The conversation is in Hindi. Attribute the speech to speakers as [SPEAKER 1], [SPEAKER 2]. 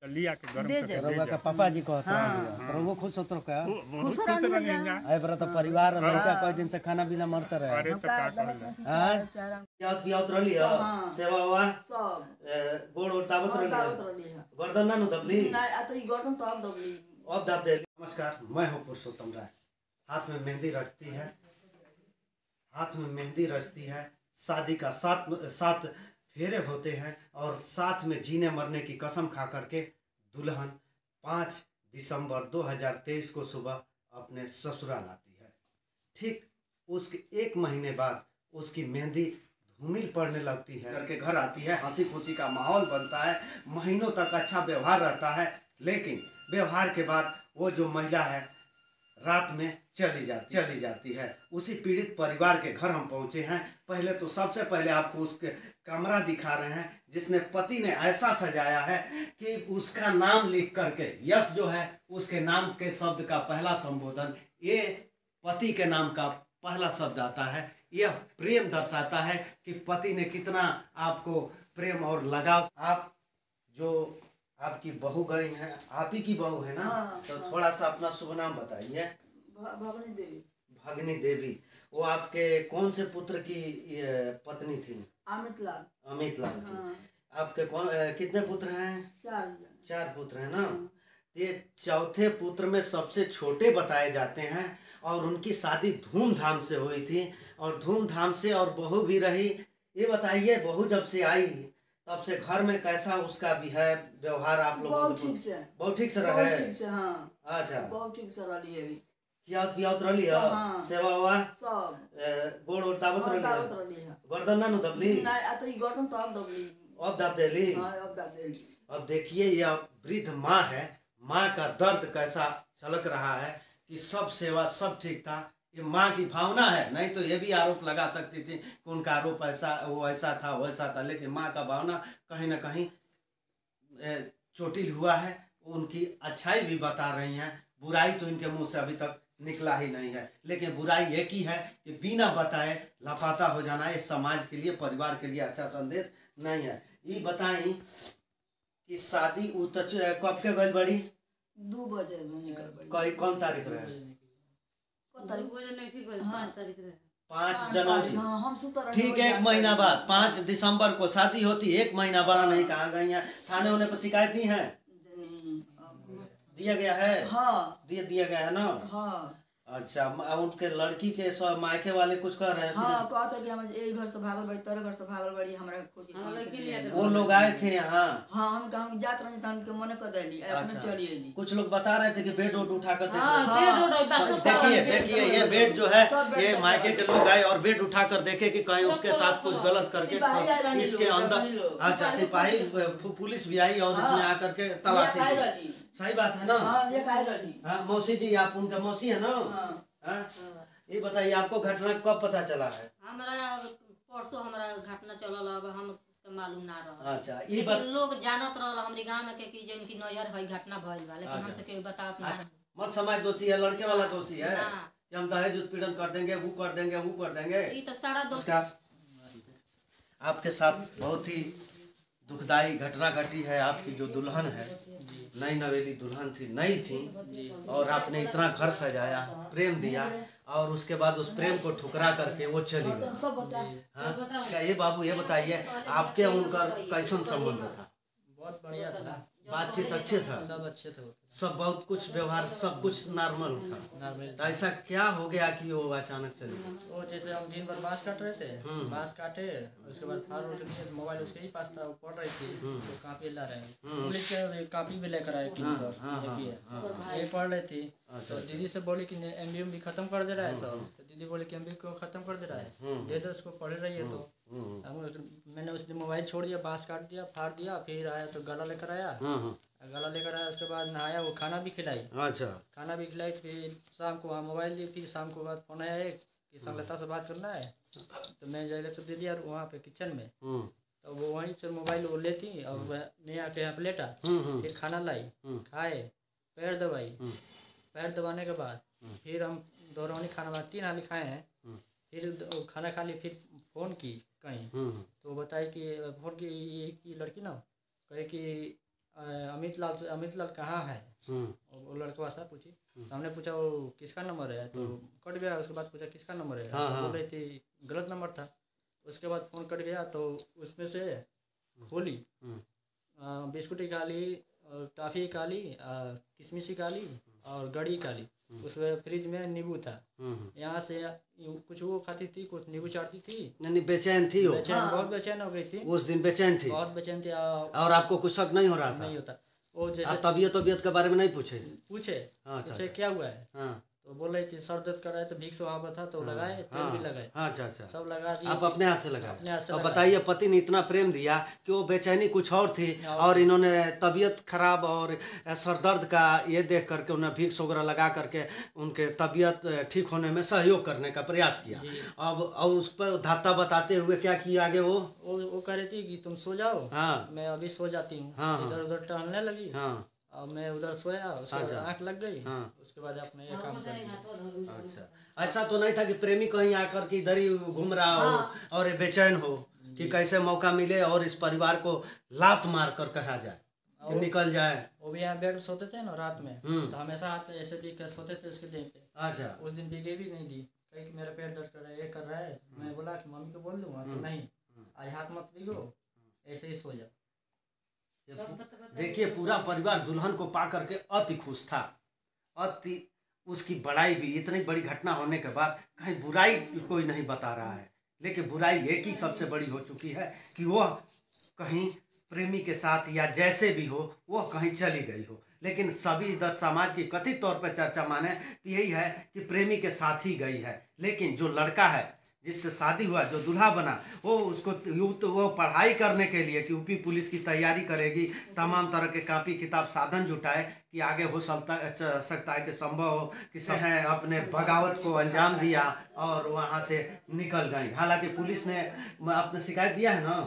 [SPEAKER 1] लिया के गरम
[SPEAKER 2] दे
[SPEAKER 1] करके
[SPEAKER 2] जाए।
[SPEAKER 1] दे
[SPEAKER 3] रउआ
[SPEAKER 1] जा।
[SPEAKER 3] का पापा जी कहता
[SPEAKER 2] हाँ।
[SPEAKER 3] है रउआ खुश होत रहो का
[SPEAKER 1] बहुत खुश रहनी है
[SPEAKER 3] आए बरा तो परिवार लड़का कई दिन से खाना पीना मरता रहे
[SPEAKER 1] अरे तो का कहल
[SPEAKER 3] हाँ पियावत पियावत रहली ह
[SPEAKER 2] हाँ।
[SPEAKER 3] सेवा हुआ
[SPEAKER 2] सब
[SPEAKER 3] गोड़ ओड़ दावत रहली
[SPEAKER 2] दावत
[SPEAKER 3] ह
[SPEAKER 2] रहली है
[SPEAKER 3] गर्दन ना नु दबली
[SPEAKER 2] आ तो ई गर्दन तो अब दबली
[SPEAKER 3] अब दाब दे। नमस्कार, मैं हूँ पुरुषोत्तम राय। हाथ में मेहंदी रखती है, हाथ में मेहंदी रचती है। शादी का सात फेरे होते हैं और साथ में जीने मरने की कसम खा करके दुल्हन 5 दिसंबर 2023 को सुबह अपने ससुराल आती है। ठीक उसके 1 महीने बाद उसकी मेहंदी धूमिल पड़ने लगती है, करके घर आती है। हंसी खुशी का माहौल बनता है, महीनों तक अच्छा व्यवहार रहता है। लेकिन व्यवहार के बाद वो जो महिला है रात में चली जाती है। उसी पीड़ित परिवार के घर हम पहुंचे हैं। पहले तो सबसे पहले आपको उसके कमरा दिखा रहे हैं जिसने पति ने ऐसा सजाया है कि उसका नाम लिख करके यश जो है उसके नाम के शब्द का पहला संबोधन ये पति के नाम का पहला शब्द आता है। यह प्रेम दर्शाता है कि पति ने कितना आपको प्रेम और लगाव। आप जो आपकी बहू गई हैं, आप ही की बहू है ना?
[SPEAKER 2] हाँ,
[SPEAKER 3] तो थोड़ा सा अपना शुभ नाम बताइए।
[SPEAKER 2] भगनी देवी
[SPEAKER 3] भगनी देवी। वो आपके कौन से पुत्र की ये पत्नी थी?
[SPEAKER 2] अमित लाल
[SPEAKER 3] अमित लाल की।
[SPEAKER 2] हाँ
[SPEAKER 3] आपके कितने पुत्र हैं? 4 पुत्र हैं ना? ये चौथे पुत्र में सबसे छोटे बताए जाते हैं और उनकी शादी धूमधाम से हुई थी और धूमधाम से और बहू भी रही। ये बताइए बहू जब से आई तब से घर में कैसा उसका भी है व्यवहार आप लोगों
[SPEAKER 2] बहुत ठीक से
[SPEAKER 3] बहुत ठीक से
[SPEAKER 2] बहुत
[SPEAKER 3] रहे?
[SPEAKER 2] ठीक से हाँ
[SPEAKER 3] अच्छा,
[SPEAKER 2] बहुत ठीक से रहली है अभी
[SPEAKER 3] खियावत पियावत रहली है?
[SPEAKER 2] हाँ।
[SPEAKER 3] सेवा हुआ
[SPEAKER 2] सब
[SPEAKER 3] गोड़ ओड़ दावत रहली है?
[SPEAKER 2] दावत रहली है
[SPEAKER 3] गर्दन ना नु दबली?
[SPEAKER 2] आ तो ई गर्दन तो अब दबली
[SPEAKER 3] अब दाब देली?
[SPEAKER 2] हाँ अब दब देली
[SPEAKER 3] अब देखिए यह वृद्ध माँ है, माँ का दर्द कैसा छलक रहा है कि सब सेवा सब ठीक था। ये माँ की भावना है, नहीं तो ये भी आरोप लगा सकती थी कि उनका आरोप ऐसा वो ऐसा था वैसा था, लेकिन माँ का भावना कहीं ना कहीं चोटिल हुआ है। उनकी अच्छाई भी बता रही हैं, बुराई तो इनके मुंह से अभी तक निकला ही नहीं है। लेकिन बुराई एक ही है कि बिना बताए लापता हो जाना ये समाज के लिए परिवार के लिए अच्छा संदेश नहीं है। ये बताई कि शादी कब के गई बड़ी?
[SPEAKER 2] 2 बजे में निकल बड़ी
[SPEAKER 3] कौन तारीख रहे? 5 जनवरी।
[SPEAKER 2] हाँ हम सुतर
[SPEAKER 3] ठीक है, 1 महीना बाद 5 दिसंबर को शादी होती। 1 महीना बड़ा नहीं कहाँ गई हैं? थाने होने पर शिकायत दी है? दिया गया है?
[SPEAKER 2] हाँ
[SPEAKER 3] दिया गया है ना?
[SPEAKER 2] हाँ
[SPEAKER 3] अच्छा, उनके लड़की के सब मायके वाले कुछ कर रहे हैं?
[SPEAKER 2] हाँ कहत रहे कि हम यही घर से भागल बड़ी तेरे घर से भागल बड़ी हमरा खोजी
[SPEAKER 3] वो लोग आए थे यहाँ?
[SPEAKER 2] हाँ हम जात रहे तो हमके मने कर देली अपने चली आइली
[SPEAKER 3] कुछ लोग बता रहे थे कि बेड उठ उठा कर
[SPEAKER 2] हाँ,
[SPEAKER 3] देखिए ये बेड जो है
[SPEAKER 2] सब बेड
[SPEAKER 3] ये
[SPEAKER 2] पे
[SPEAKER 3] मायके के लोग आए और बेड उठा कर देखे कि कहीं उसके साथ कुछ गलत करके
[SPEAKER 2] सिपाही आए रहनी
[SPEAKER 3] इसके
[SPEAKER 2] लोग,
[SPEAKER 3] अंदर।
[SPEAKER 2] रहनी लोग।
[SPEAKER 3] अच्छा, सिपाही पुलिस भी आई और इसमें आकर के तलाशी
[SPEAKER 2] ये खाई
[SPEAKER 3] की।
[SPEAKER 2] रहली।
[SPEAKER 3] सही बात है ना?
[SPEAKER 2] हाँ ये खाई रहली
[SPEAKER 3] हाँ मौसी जी, आप उनका मौसी है ना? हाँ? ये बताइए आपको घटना कब पता चला है?
[SPEAKER 4] हमारा परसों हमारा घटना चलल अब हम मालूम ना रहा।
[SPEAKER 3] अच्छा, ये
[SPEAKER 4] लेकिन लोग जानत रहल हमरे गांव में के कि जिनकी नैयर है घटना भइल बा, लेकिन हमसे केहू बतावत ना।
[SPEAKER 3] मर्द समाज दोषी है, लड़के वाला दोषी है
[SPEAKER 4] ना।
[SPEAKER 3] कि हम दहेज उत्पीड़न कर देंगे, वो कर देंगे, वो कर देंगे।
[SPEAKER 4] ई तो सारा दोस्त
[SPEAKER 3] उसका आपके साथ बहुत ही दुखदाई घटना घटी है। आपकी जो दुल्हन है, नई नवेली दुल्हन थी, नई थी, और आपने इतना घर सजाया, प्रेम दिया और उसके बाद उस प्रेम को ठुकरा करके वो चली गई। हाँ, क्या ये बाबू ये बताइए आपके उनका कैसन संबंध था?
[SPEAKER 5] बहुत बढ़िया था,
[SPEAKER 3] बातचीत अच्छे था,
[SPEAKER 5] सब अच्छे थे,
[SPEAKER 3] सब बहुत कुछ व्यवहार सब कुछ नॉर्मल था।
[SPEAKER 5] नॉर्मल।
[SPEAKER 3] तो ऐसा क्या हो गया कि वो अचानक चली गई?
[SPEAKER 5] वो जैसे हम दिन भर बांस काट रहे थे, बांस काटे उसके बाद फार उठ लिए, मोबाइल उसके ही पास था, वो पढ़ रही थी तो कापी ला रहे हैं, पुलिस के कापी भी लेकर आए कि ये पढ़ रही थी। तो दीदी से बोली कि एमबी भी खत्म कर दे रहा है सब, तो दीदी बोली कि एमबी को खत्म कर दे रहा है, दे दो उसको, पढ़ रही है। तो मैंने उसने मोबाइल छोड़ दिया, बांस काट दिया, फाड़ दिया, फिर आया तो गला लेकर आया, उसके बाद नहाया, वो खाना भी खिलाई।
[SPEAKER 3] अच्छा,
[SPEAKER 5] खाना भी खिलाई। फिर शाम को वहाँ मोबाइल दी थी, शाम को बाद फोन आया एक कि संगलता से बात करना है, तो मैं जाएगा तो दे दिया वहाँ पे किचन में। तो वो वहीं से मोबाइल वो लेती और मैं आके यहाँ पे लेटा, फिर खाना लाई, खाए, पैर दबाई, पैर दबाने के बाद फिर हम दोनों खाना बाद 3 हाली खाए हैं। फिर खाना खा ली, फिर फ़ोन की कहीं, तो बताई कि फ़ोन की लड़की ना कहे कि अमित लाल कहाँ है। वो लड़का सा पूछी, हमने पूछा वो किसका नंबर है, तो कट गया। उसके बाद पूछा किसका नंबर है, तो बोल रही थी गलत नंबर था। उसके बाद फ़ोन कट गया, तो उसमें से खोली, बिस्कुट काली, टॉफ़ी काली, किशमिश काली और गड़ी काली। उसमें फ्रिज में नींबू था। यहाँ से कुछ वो खाती थी, कुछ नींबू चाटती थी।
[SPEAKER 3] नहीं बेचैन थी वो,
[SPEAKER 5] बहुत बेचैन हो गई थी
[SPEAKER 3] उस दिन बेचैन थी,
[SPEAKER 5] बहुत बेचैन थी।
[SPEAKER 3] और आपको कुछ शक नहीं हो रहा था?
[SPEAKER 5] नहीं होता। वो जैसे
[SPEAKER 3] आप तबीयत के बारे में नहीं पूछे?
[SPEAKER 5] पूछे क्या हुआ है, तो बोल रही थी सर दर्द कर रहा है, तो विक्स वहाँ पर था तो लगाए, तेल भी लगाए।
[SPEAKER 3] अच्छा,
[SPEAKER 5] सब लगा दिए।
[SPEAKER 3] आप अपने हाथ से लगाए?
[SPEAKER 5] अपने हाथ से
[SPEAKER 3] और बताइए, पति ने इतना प्रेम दिया कि वो बेचैनी कुछ और थी, और इन्होंने तबीयत खराब और सर दर्द का ये देख करके उन्हें विक्स वगैरह लगा करके उनके तबीयत ठीक होने में सहयोग करने का प्रयास किया। अब और उस पर धाता बताते हुए क्या किया आगे? वो
[SPEAKER 5] कह रही थी कि तुम सो जाओ, मैं अभी सो जाती हूँ। इधर उधर टहलने लगी, और मैं उधर सोया, उसके बाद आँख लग गई। उसके बाद अपने ये काम कर दिया।
[SPEAKER 3] अच्छा, ऐसा तो नहीं था कि प्रेमी कहीं आकर के इधर ही घूम रहा हो और ये बेचैन हो कि कैसे मौका मिले और इस परिवार को लात मार कर कहा जाए कि निकल जाए?
[SPEAKER 5] वो भी यहाँ बेड सोते थे ना रात में, तो हमेशा हाथ ऐसे भी कर सोते थे उसके देह पे।
[SPEAKER 3] अच्छा,
[SPEAKER 5] उस दिन भी नहीं दी, कहीं कि मेरा पेट दर्द कर रहा है, ये कर रहा है। मैं बोला कि मम्मी को बोल दूंगा, तो नहीं, आज हाथ मत भीगो, ऐसे ही सो जा।
[SPEAKER 3] देखिए, पूरा परिवार दुल्हन को पा करके अति खुश था, अति उसकी बड़ाई भी। इतनी बड़ी घटना होने के बाद कहीं बुराई कोई नहीं बता रहा है, लेकिन बुराई एक ही सबसे बड़ी हो चुकी है कि वह कहीं प्रेमी के साथ या जैसे भी हो वह कहीं चली गई हो। लेकिन सभी इधर समाज की कथित तौर पर चर्चा माने तो यही है कि प्रेमी के साथ ही गई है। लेकिन जो लड़का है जिससे शादी हुआ, जो दूल्हा बना, वो उसको वो पढ़ाई करने के लिए कि यूपी पुलिस की तैयारी करेगी, तमाम तरह के कॉपी किताब साधन जुटाए कि आगे हो सकता है कि संभव हो कि है अपने बगावत को अंजाम दिया और वहाँ से निकल गई। हालांकि पुलिस ने अपने शिकायत दिया है ना,